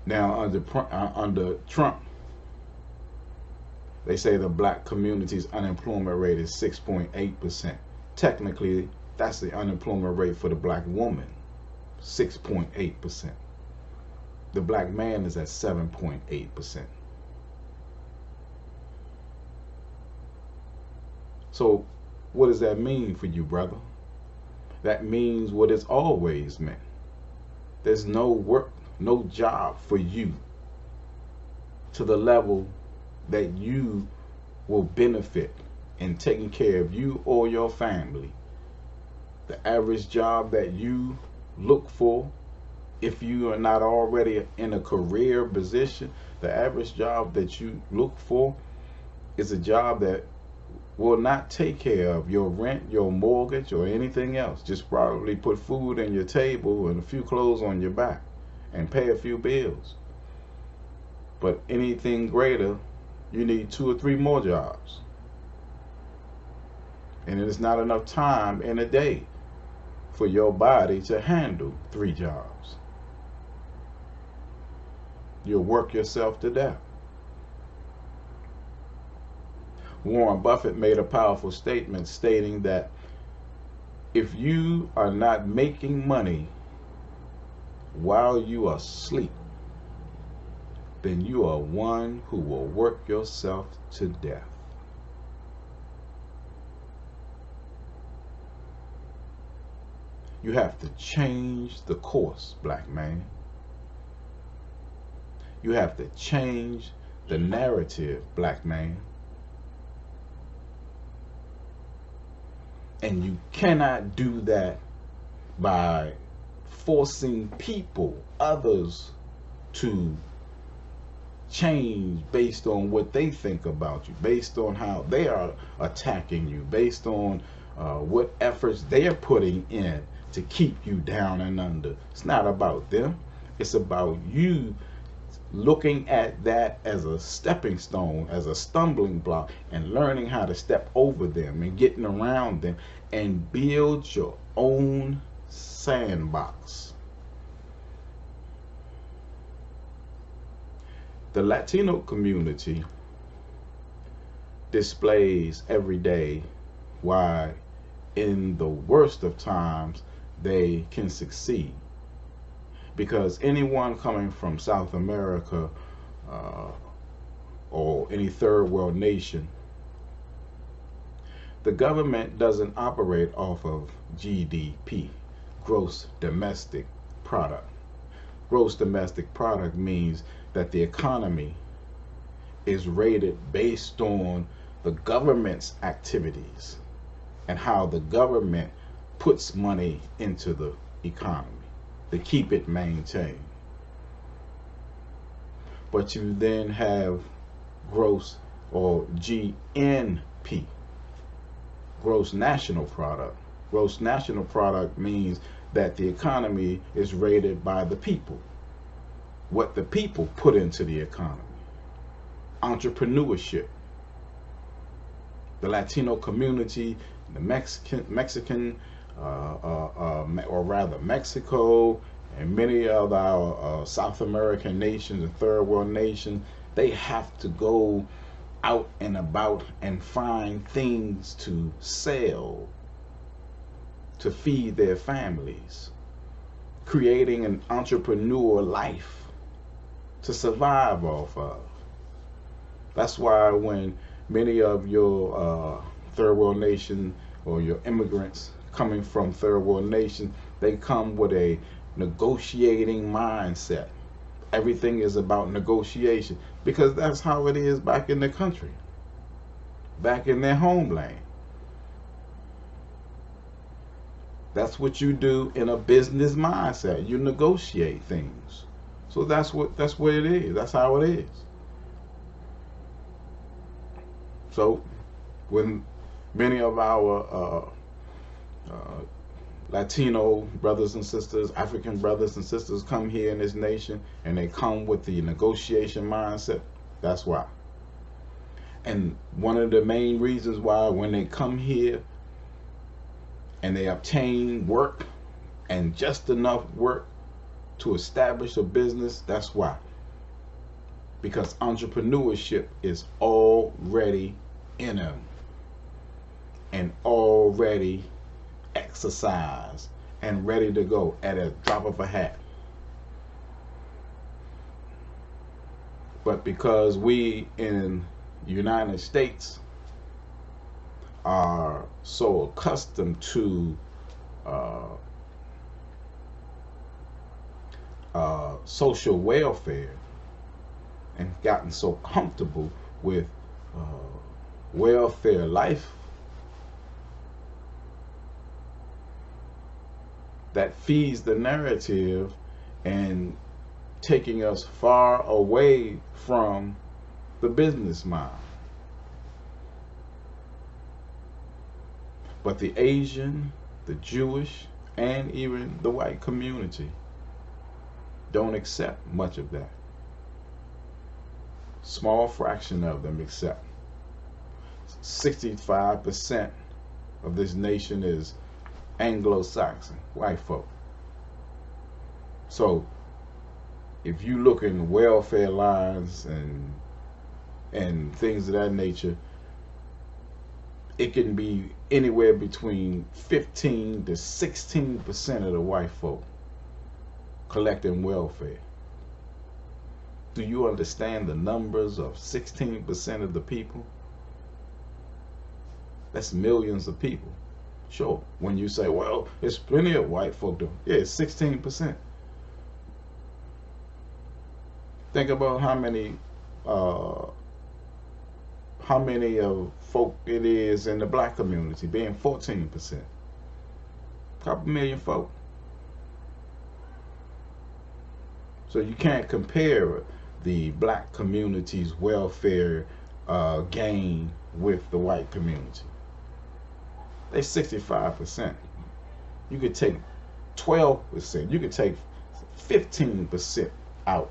Now, under Trump, they say the black community's unemployment rate is 6.8%. Technically, that's the unemployment rate for the black woman, 6.8%. The black man is at 7.8%. So what does that mean for you, brother? That means what it's always meant. There's no work, no job for you to the level that you will benefit in taking care of you or your family. The average job that you look for, if you are not already in a career position, the average job that you look for is a job that will not take care of your rent, your mortgage, or anything else. Just probably put food on your table and a few clothes on your back and pay a few bills. But anything greater, you need 2 or 3 more jobs. And it's not enough time in a day for your body to handle 3 jobs. You'll work yourself to death. Warren Buffett made a powerful statement stating that if you are not making money while you are asleep, then you are one who will work yourself to death. You have to change the course, black man. You have to change the narrative, black man. And you cannot do that by forcing people, others, to change based on what they think about you, based on how they are attacking you, based on what efforts they are putting in to keep you down and under. It's not about them. It's about you looking at that as a stepping stone, as a stumbling block, and learning how to step over them and getting around them and build your own sandbox. The Latino community displays every day why in the worst of times they can succeed. Because anyone coming from South America or any third world nation, the government doesn't operate off of GDP, gross domestic product. Gross domestic product means that the economy is rated based on the government's activities and how the government puts money into the economy to keep it maintained. But you then have gross or GNP, gross national product. Gross national product means that the economy is rated by the people, what the people put into the economy. Entrepreneurship. The Latino community, the Mexican or rather Mexico, and many of our South American nations and third world nations, they have to go out and about and find things to sell to feed their families, creating an entrepreneur life to survive off of. That's why when many of your third world nation or your immigrants coming from third world nations, they come with a negotiating mindset. Everything is about negotiation because that's how it is back in the country, back in their homeland. That's what you do in a business mindset. You negotiate things. So that's what it is. That's how it is. So when many of our Latino brothers and sisters, African brothers and sisters come here in this nation and they come with the negotiation mindset, that's why. And one of the main reasons why when they come here and they obtain work and just enough work to establish a business, that's why. because entrepreneurship is already in them and already exercised and ready to go at a drop of a hat. But because we in the United States are so accustomed to social welfare and gotten so comfortable with uh, welfare life, that feeds the narrative and taking us far away from the business mind. But the Asian, the Jewish, and even the white community don't accept much of that. Small fraction of them accept. 65% of this nation is Anglo-Saxon, white folk. So if you look in welfare lines and things of that nature, it can be anywhere between 15 to 16% of the white folk collecting welfare. Do you understand the numbers of 16% of the people? That's millions of people. Sure, when you say, well, there's plenty of white folk, yeah, it's 16%. Think about how many of folk it is in the black community, being 14%. Couple million folk. So you can't compare the black community's welfare gain with the white community. They're 65%. You could take 12%. You could take 15% out.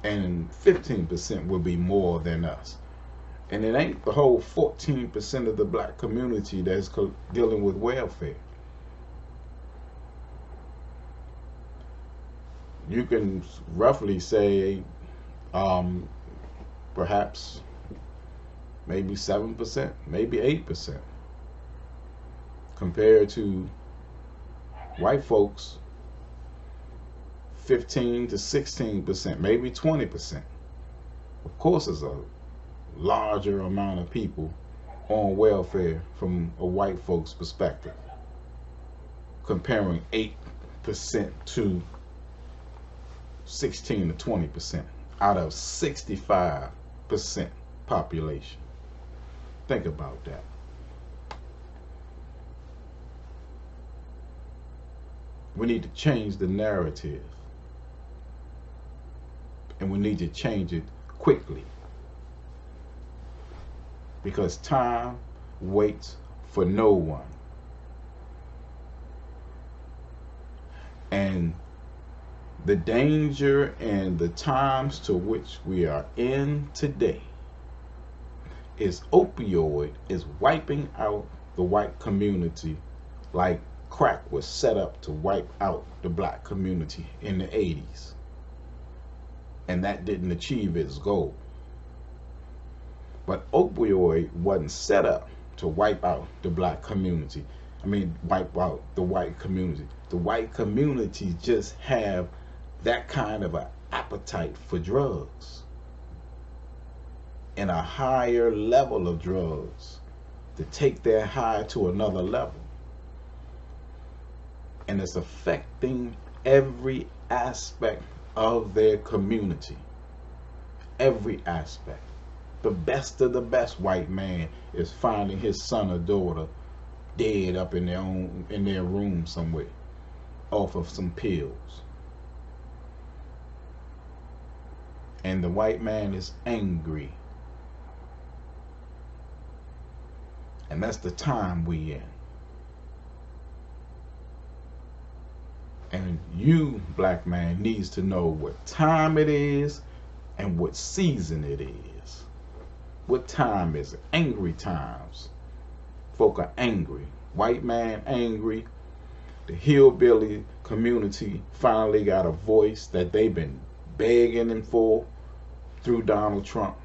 And 15% will be more than us. And it ain't the whole 14% of the black community that's dealing with welfare. You can roughly say perhaps maybe 7%, maybe 8% compared to white folks, 15 to 16%, maybe 20%. Of course, there's a larger amount of people on welfare from a white folks perspective, comparing 8% to 16 to 20% out of 65% population. Think about that. We need to change the narrative, and we need to change it quickly, because time waits for no one. And the danger and the times to which we are in today is opioid is wiping out the white community like crack was set up to wipe out the black community in the 80s. And that didn't achieve its goal. But opioid wasn't set up to wipe out the black community. Wipe out the white community. The white community just have that kind of an appetite for drugs and a higher level of drugs to take their high to another level. And it's affecting every aspect of their community. Every aspect. The best of the best white man is finding his son or daughter dead up in their room somewhere off of some pills. And the white man is angry. And that's the time we in. And you, black man, needs to know what time it is and what season it is. What time is it? Angry times. Folk are angry. White man angry. The hillbilly community finally got a voice that they've been begging for through Donald Trump.